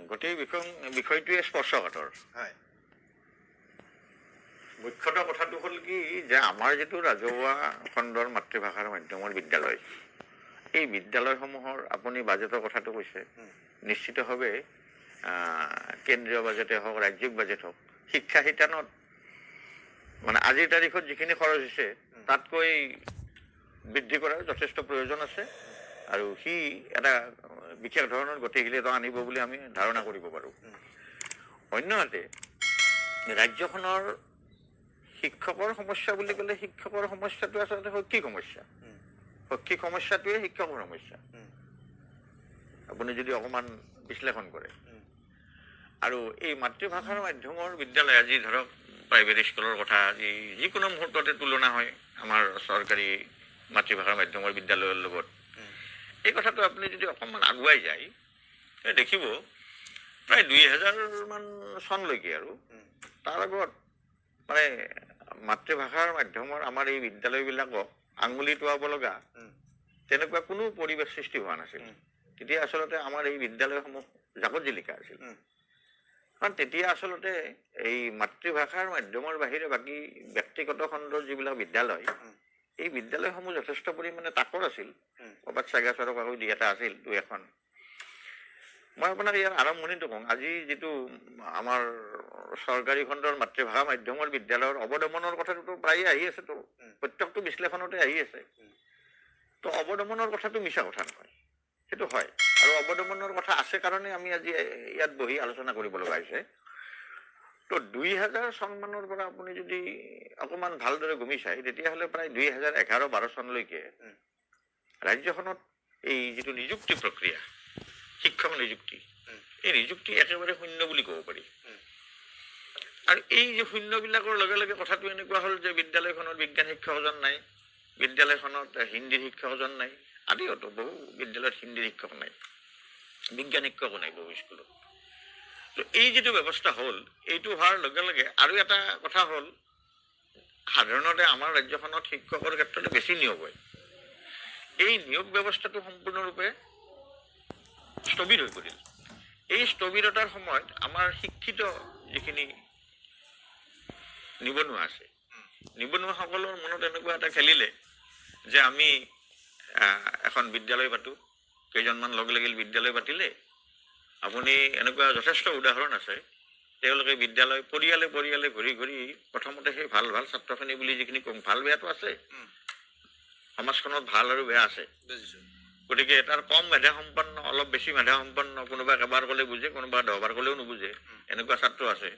গোটেই বিষয়টোৱে স্পৰ্শকাতৰ। হয়। মুখ্যতঃ কথাটো হ'ল কি যে আমাৰ যিটো ৰাজহুৱা খণ্ডৰ মাতৃভাষাৰ মাধ্যমৰ বিদ্যালয়, এই বিদ্যালয়সমূহৰ আপুনি বাজেটৰ কথাটো কৈছে, নিশ্চিতভাৱে কেন্দ্ৰীয় বাজেটে হওক ৰাজ্যিক বাজেট হওক শিক্ষা শিতানত মানে আজিৰ তাৰিখত যিখিনি খৰচ হৈছে তাতকৈ বৃদ্ধি কৰাৰ যথেষ্ট প্ৰয়োজন আছে আৰু সি এটা বিশেষ ধৰণৰ গতিশীলতা আনিব বুলি আমি ধাৰণা কৰিব পাৰোঁ। অন্যহাতে ৰাজ্যখনৰ শিক্ষকৰ সমস্যা বুলি ক'লে শিক্ষকৰ সমস্যাটো আচলতে শৈক্ষিক সমস্যা। শৈক্ষিক সমস্যাটোৱে শিক্ষকৰ সমস্যা আপুনি যদি অকণমান বিশ্লেষণ কৰে। আৰু এই মাতৃভাষাৰ মাধ্যমৰ বিদ্যালয় আজি ধৰক প্ৰাইভেট স্কুলৰ কথা যিকোনো মুহূৰ্ততে তুলনা হয় আমাৰ চৰকাৰী মাতৃভাষাৰ মাধ্যমৰ বিদ্যালয়ৰ লগত। এই কথাটো আপুনি যদি অকণমান আগুৱাই যায় দেখিব প্ৰায় 2000মান চনলৈকে আৰু তাৰ আগত মানে মাতৃভাষাৰ মাধ্যমৰ আমাৰ এই বিদ্যালয়বিলাকক আঙুলি টোৱাব লগা তেনেকুৱা কোনো পৰিৱেশ সৃষ্টি হোৱা নাছিল। তেতিয়া আচলতে আমাৰ এই বিদ্যালয়সমূহ জাকত জিলিকা আছিল। কাৰণ তেতিয়া আচলতে এই মাতৃভাষাৰ মাধ্যমৰ বাহিৰে বাকী ব্যক্তিগত খণ্ডৰ যিবিলাক বিদ্যালয়, এই বিদ্যালয়সমূহ যথেষ্ট পৰিমাণে তাকৰ আছিল। ক'ৰবাত চাগা চৰকাৰো দুই এটা আছিল, দুই এখন। মই আপোনাৰ ইয়াৰ আৰম্ভণিটো কওঁ। আজি যিটো আমাৰ চৰকাৰী খণ্ডৰ মাতৃভাষা মাধ্যমৰ বিদ্যালয়ৰ অৱদমনৰ কথাটোতো প্ৰায়ে আহি আছেতো, প্ৰত্যেকটো বিশ্লেষণতে আহি আছে। তো অৱদমনৰ কথাটো মিছা কথা নহয়, সেইটো হয়। আৰু অৱদমনৰ কথা আছে কাৰণে আমি আজি ইয়াত বহি আলোচনা কৰিব লগা হৈছে। তো 2000 চনমানৰ পৰা আপুনি যদি অকণমান ভালদৰে ঘুমি চায় তেতিয়াহ'লে প্ৰায় 2011-12 চনলৈকে ৰাজ্যখনত এই যিটো নিযুক্তি প্ৰক্ৰিয়া, শিক্ষক নিযুক্তি, এই নিযুক্তি একেবাৰে শূন্য বুলি ক'ব পাৰি। আৰু এই যে শূন্যবিলাকৰ লগে লগে কথাটো এনেকুৱা হ'ল যে বিদ্যালয়খনত বিজ্ঞান শিক্ষকজন নাই, বিদ্যালয়খনত হিন্দীৰ শিক্ষকজন নাই, আদিওতো বহু বিদ্যালয়ত হিন্দীৰ শিক্ষক নাই, বিজ্ঞান শিক্ষকো নাই বহু স্কুলত। তো এই যিটো ব্যৱস্থা হ'ল, এইটো হোৱাৰ লগে লগে আৰু এটা কথা হ'ল, সাধাৰণতে আমাৰ ৰাজ্যখনত শিক্ষকৰ ক্ষেত্ৰতে বেছি নিয়োগ হয়। এই নিয়োগ ব্যৱস্থাটো সম্পূৰ্ণৰূপে স্থবিৰ হৈ পৰিল। এই স্থবিৰতাৰ সময়ত আমাৰ শিক্ষিত যিখিনি নিবনুৱা আছে, নিবনুৱাসকলৰ মনত এনেকুৱা এটা খেলিলে যে আমি এখন বিদ্যালয় পাতোঁ, কেইজনমান লগ লাগিল বিদ্যালয় পাতিলে। আপুনি এনেকুৱা যথেষ্ট উদাহৰণ আছে, তেওঁলোকে বিদ্যালয় পৰিয়ালে পৰিয়ালে ঘূৰি ঘূৰি প্ৰথমতে সেই ভাল ভাল ছাত্ৰখিনি বুলি যিখিনি কওঁ, ভাল বেয়াটো আছে, সমাজখনত ভাল আৰু বেয়া আছে। গতিকে তাৰ কম মেধা সম্পন্ন, অলপ বেছি মেধা সম্পন্ন, কোনোবা এবাৰ ক'লে বুজে, কোনোবা 10 বাৰ ক'লেও নুবুজে, এনেকুৱা ছাত্ৰ আছে।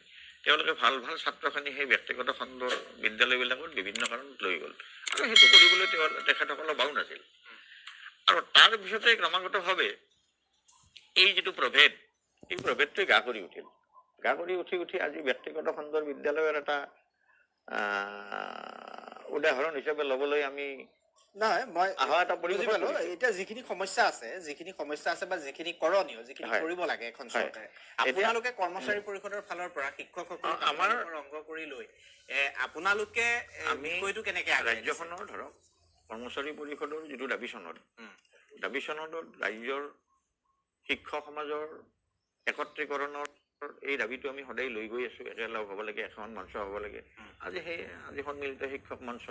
তেওঁলোকে ভাল ভাল ছাত্ৰখিনি সেই ব্যক্তিগত খণ্ডৰ বিদ্যালয়বিলাকত বিভিন্ন কাৰণত লৈ গ'ল আৰু সেইটো কৰিবলৈ তেখেতসকলৰ বাও নাছিল। আৰু তাৰ পিছতে ক্ৰমাগতভাৱে এই যিটো প্ৰভেদ, এই প্ৰভেদটোৱে গা কৰি উঠিল। গা কৰি উঠি আজি ব্যক্তিগত খণ্ডৰ বিদ্যালয়ৰ এটা উদাহৰণ হিচাপে ল'বলৈ আমি নহয়, মই বুজি পালো। এতিয়া যিখিনি সমস্যা আছে বা যিখিনি কৰণীয়, যিখিনি কৰিব লাগে এখন চৰকাৰে, আপোনালোকে কৰ্মচাৰী পৰিষদৰ ফালৰ পৰা শিক্ষকসকলক আমাৰ অংগ কৰি লৈ আপোনালোকে বিষয়টো কেনেকে ৰাজ্যখনৰ ধৰক কৰ্মচাৰী পৰিষদৰ যিটো দাবী চনদ ৰাজ্যৰ শিক্ষক সমাজৰ একত্ৰীকৰণৰ এই দাবীটো আমি সদায় লৈ গৈ আছোঁ। একেলগ হ'ব লাগে, এখন মঞ্চ হ'ব লাগে। আজি সন্মিলিত শিক্ষক মঞ্চ,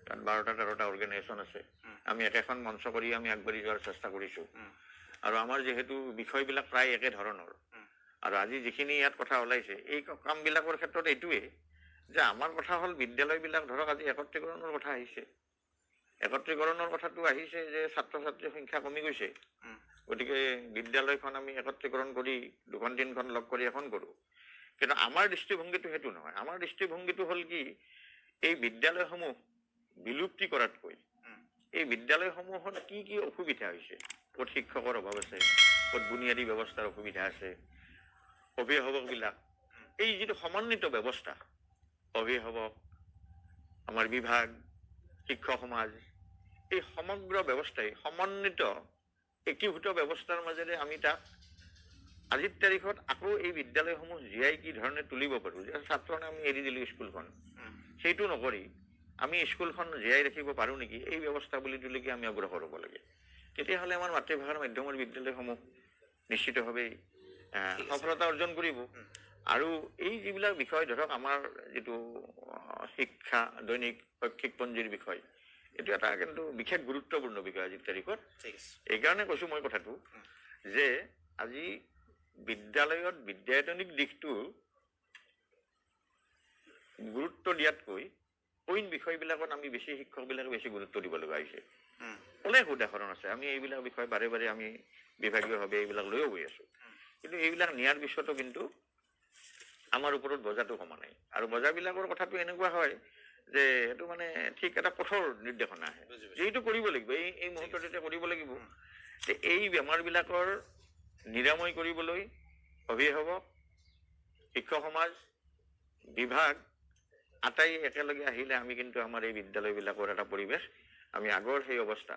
তাত 12-13টা অৰ্গেনাইজেশ্যন আছে। আমি একেখন মঞ্চ কৰি আমি আগবাঢ়ি যোৱাৰ চেষ্টা কৰিছোঁ। আৰু আমাৰ যিহেতু বিষয়বিলাক প্ৰায় একে ধৰণৰ, আৰু আজি যিখিনি ইয়াত কথা ওলাইছে এই কামবিলাকৰ ক্ষেত্ৰত এইটোৱেই যে আমাৰ কথা হ'ল বিদ্যালয়বিলাক ধৰক আজি একত্ৰীকৰণৰ কথা আহিছে। একত্ৰীকৰণৰ কথাটো আহিছে যে ছাত্ৰ ছাত্ৰীৰ সংখ্যা কমি গৈছে, গতিকে বিদ্যালয়খন আমি একত্ৰীকৰণ কৰি 2-3খন লগ কৰি এখন কৰোঁ। কিন্তু আমাৰ দৃষ্টিভংগীটো সেইটো নহয়। আমাৰ দৃষ্টিভংগীটো হ'ল কি, এই বিদ্যালয়সমূহ বিলুপ্তি কৰাতকৈ এই বিদ্যালয়সমূহত কি কি অসুবিধা হৈছে, ক'ত শিক্ষকৰ অভাৱ আছে, ক'ত বুনিয়াদী ব্যৱস্থাৰ অসুবিধা আছে, অভিভাৱকবিলাক এই যিটো সমন্বিত ব্যৱস্থা, অভিভাৱক, আমাৰ বিভাগ, শিক্ষক সমাজ, এই সমগ্ৰ ব্যৱস্থাই সমন্বিত একীভূত ব্যৱস্থাৰ মাজেৰে আমি তাক আজিৰ তাৰিখত আকৌ এই বিদ্যালয়সমূহ জীয়াই কি ধৰণে তুলিব পাৰোঁ। যে ছাত্ৰনে আমি এৰি দিলোঁ স্কুলখন, সেইটো নকৰি আমি স্কুলখন জীয়াই ৰাখিব পাৰোঁ নেকি, এই ব্যৱস্থা বুলি তুলিকে আমি অগ্ৰসৰ হ'ব লাগে। তেতিয়াহ'লে আমাৰ মাতৃভাষাৰ মাধ্যমৰ বিদ্যালয়সমূহ নিশ্চিতভাৱে সফলতা অৰ্জন কৰিব। আৰু এই যিবিলাক বিষয় ধৰক আমাৰ যিটো শিক্ষা দৈনিক শৈক্ষিকপঞ্জীৰ বিষয়, এইটো এটা কিন্তু বিশেষ গুৰুত্বপূৰ্ণ বিষয় আজিৰ তাৰিখত। এইকাৰণে কৈছোঁ মই কথাটো যে আজি বিদ্যালয়ত বিদ্যায়তনিক দিশটো গুৰুত্ব দিয়াতকৈ অইন বিষয়বিলাকত আমি বেছি শিক্ষকবিলাকে বেছি গুৰুত্ব দিব লগা হৈছে। অনেক উদাহৰণ আছে, আমি এইবিলাক বিষয় বাৰে বাৰে আমি বিভাগীয়ভাৱে এইবিলাক লৈও গৈ আছোঁ। কিন্তু এইবিলাক নিয়াৰ পিছতো কিন্তু আমাৰ ওপৰত বজাৰটো কমা নাই। আৰু বজাৰবিলাকৰ কথাটো এনেকুৱা হয় যে সেইটো মানে ঠিক এটা কঠোৰ নিৰ্দেশনা আহে যে এইটো কৰিব লাগিব, এই মুহূৰ্ততে কৰিব লাগিব। যে এই বেমাৰবিলাকৰ নিৰাময় কৰিবলৈ অভিভাৱক, শিক্ষক সমাজ, বিভাগ আটাই একেলগে আহিলে আমি কিন্তু আমাৰ এই বিদ্যালয়বিলাকৰ এটা পৰিৱেশ আমি আগৰ সেই অৱস্থা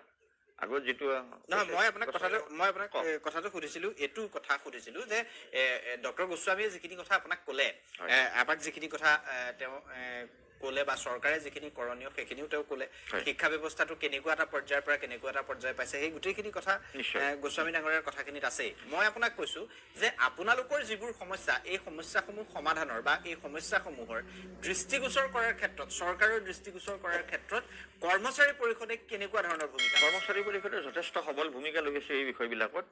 আগত যিটো নহয়, মই আপোনাক কথাটো সুধিছিলো, এইটো কথা সুধিছিলো যে ডক্টৰ গোস্বামীয়ে যিখিনি কথা আপোনাক ক'লে, আমাক যিখিনি কথা তেওঁ ক'লে বা চৰকাৰে যিখিনি কৰণীয় সেইখিনিও তেওঁ ক'লে, শিক্ষা ব্যৱস্থাটো কেনেকুৱা এটা পৰ্যায়ৰ পৰা কেনেকুৱা এটা পৰ্যায় পাইছে, সেই গোটেইখিনি কথা গোস্বামী ডাঙৰীয়াৰ কথাখিনিত আছেই। মই আপোনাক কৈছো যে আপোনালোকৰ যিবোৰ সমস্যা, এই সমস্যাসমূহ সমাধানৰ বা এই সমস্যাসমূহৰ দৃষ্টিগোচৰ কৰাৰ ক্ষেত্ৰত, চৰকাৰৰ দৃষ্টিগোচৰ কৰাৰ ক্ষেত্ৰত কৰ্মচাৰী পৰিষদে কেনেকুৱা ধৰণৰ ভূমিকা? কৰ্মচাৰী পৰিষদে যথেষ্ট সবল ভূমিকা লৈছে এই বিষয়বিলাকত।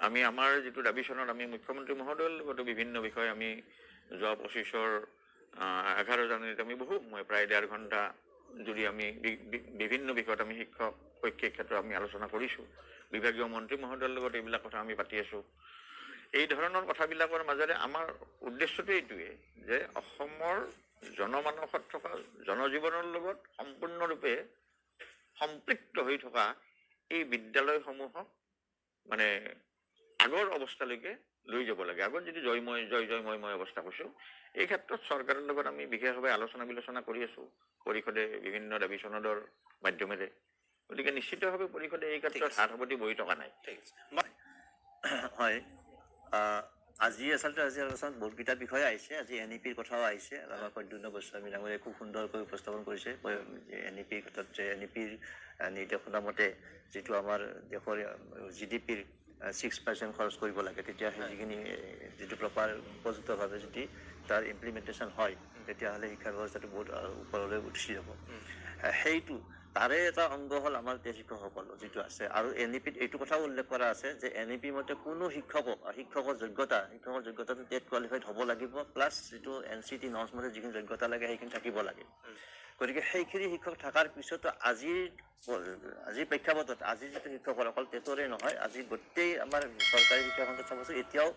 আমি আমাৰ যিটো দাবী চনত আমি মুখ্যমন্ত্ৰী মহোদয়ৰ লগতো বিভিন্ন বিষয় আমি যোৱা 25ৰ 11 জানুৱাৰীত আমি বহু সময় প্ৰায় 1.5 ঘণ্টা জুৰি আমি বিভিন্ন বিষয়ত আমি শিক্ষক শৈক্ষিক ক্ষেত্ৰত আমি আলোচনা কৰিছোঁ। বিভাগীয় মন্ত্ৰী মহোদয়ৰ লগত এইবিলাক কথা আমি পাতি আছোঁ। এই ধৰণৰ কথাবিলাকৰ মাজেৰে আমাৰ উদ্দেশ্যটো এইটোৱে যে অসমৰ জনমানসত থকা জনজীৱনৰ লগত সম্পূৰ্ণৰূপে সম্পৃক্ত হৈ থকা এই বিদ্যালয়সমূহক মানে আগৰ অৱস্থালৈকে লৈ যাব লাগে। আগত যদি জয়ময় অৱস্থা কৈছোঁ, এই ক্ষেত্ৰত চৰকাৰৰ লগত আমি বিশেষভাৱে আলোচনা বিলোচনা কৰি আছোঁ পৰিষদে বিভিন্ন দাবী চনদৰ মাধ্যমেৰে। গতিকে নিশ্চিতভাৱে পৰিষদে এই ক্ষেত্ৰত হাত সাৱটি বহি থকা নাই। হয়, আজি আচলতে আলোচনাত বহুতকেইটা বিষয় আহিছে। আজি NEP-ৰ কথাও আহিছে। আমাৰ প্ৰদ্যুন্ন গোস্বামী ডাঙৰীয়াই খুব সুন্দৰকৈ উপস্থাপন কৰিছে NEP-ৰ ক্ষেত্ৰত, যে NEP-ৰ নিৰ্দেশনা মতে যিটো আমাৰ দেশৰ GDP-ৰ 6% খৰচ কৰিব লাগে, তেতিয়া সেই যিটো প্ৰপাৰ উপযুক্তভাৱে যদি তাৰ ইমপ্লিমেণ্টেশ্যন হয়, তেতিয়াহ'লে শিক্ষা ব্যৱস্থাটো বহুত ওপৰলৈ উঠি যাব। সেইটো তাৰে এটা অংগ হ'ল আমাৰ শিক্ষকসকল যিটো আছে। আৰু NEP-ত এইটো কথাও উল্লেখ কৰা আছে যে NEP মতে কোনো শিক্ষকৰ যোগ্যতাটো টেট কোৱালিফাইড হ'ব লাগিব, প্লাছ যিটো NCT নৰ্মছ মতে যিখিনি যোগ্যতা লাগে সেইখিনি থাকিব লাগে। গতিকে সেইখিনি শিক্ষক থকাৰ পিছতো আজিৰ প্ৰেক্ষাপটত আজি যিটো শিক্ষকসকল অকল টেটৰে নহয়, আজি গোটেই আমাৰ চৰকাৰী শিক্ষাখণ্ডত চাবচোন এতিয়াও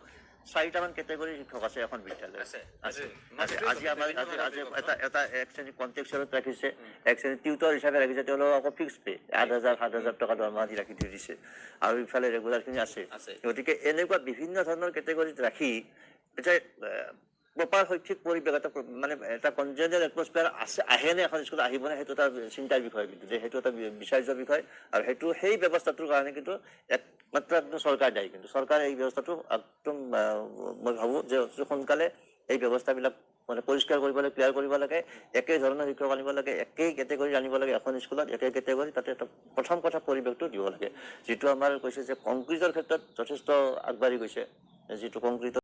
4টামান কেটেগৰীৰ শিক্ষক আছে এখন বিদ্যালয় আছে। আজি আমাৰ আজি এটা এক শ্ৰেণী কণ্টেক্সুৱেলত ৰাখিছে, এক শ্ৰেণী টিউটৰ হিচাপে ৰাখিছে, তেওঁলোকক আকৌ ফিক্স পে 8,000-7,000 টকা দৰমহা দি ৰাখি থৈ দিছে। আৰু ইফালে ৰেগুলাৰখিনি আছে। গতিকে এনেকুৱা বিভিন্ন ধৰণৰ কেটেগৰীত ৰাখি এতিয়া প্ৰপাৰ শৈক্ষিক পৰিৱেশ এটা মানে এটা কনজেনিয়েল এটমস্ফিয়াৰ আহেনে এখন স্কুলত, আহিবনে, সেইটো এটা চিন্তাৰ বিষয়। কিন্তু সেইটো এটা বিচাৰ্যৰ বিষয়। আৰু সেই ব্যৱস্থাটোৰ কাৰণে কিন্তু একমাত্ৰ একদম চৰকাৰ দায়ী। কিন্তু চৰকাৰে এই ব্যৱস্থাটো একদম মই ভাবোঁ যে সোনকালে এই ব্যৱস্থাবিলাক মানে পৰিষ্কাৰ কৰিব লাগে, ক্লিয়াৰ কৰিব লাগে। একে ধৰণৰ শিক্ষক আনিব লাগে, একেই কেটেগৰী আনিব লাগে এখন স্কুলত, একে কেটেগৰী। তাতে এটা প্ৰথম কথা পৰিৱেশটো দিব লাগে। যিটো আমাৰ কৈছে যে কংক্ৰিটৰ ক্ষেত্ৰত যথেষ্ট আগবাঢ়ি গৈছে, যিটো কংক্ৰিটৰ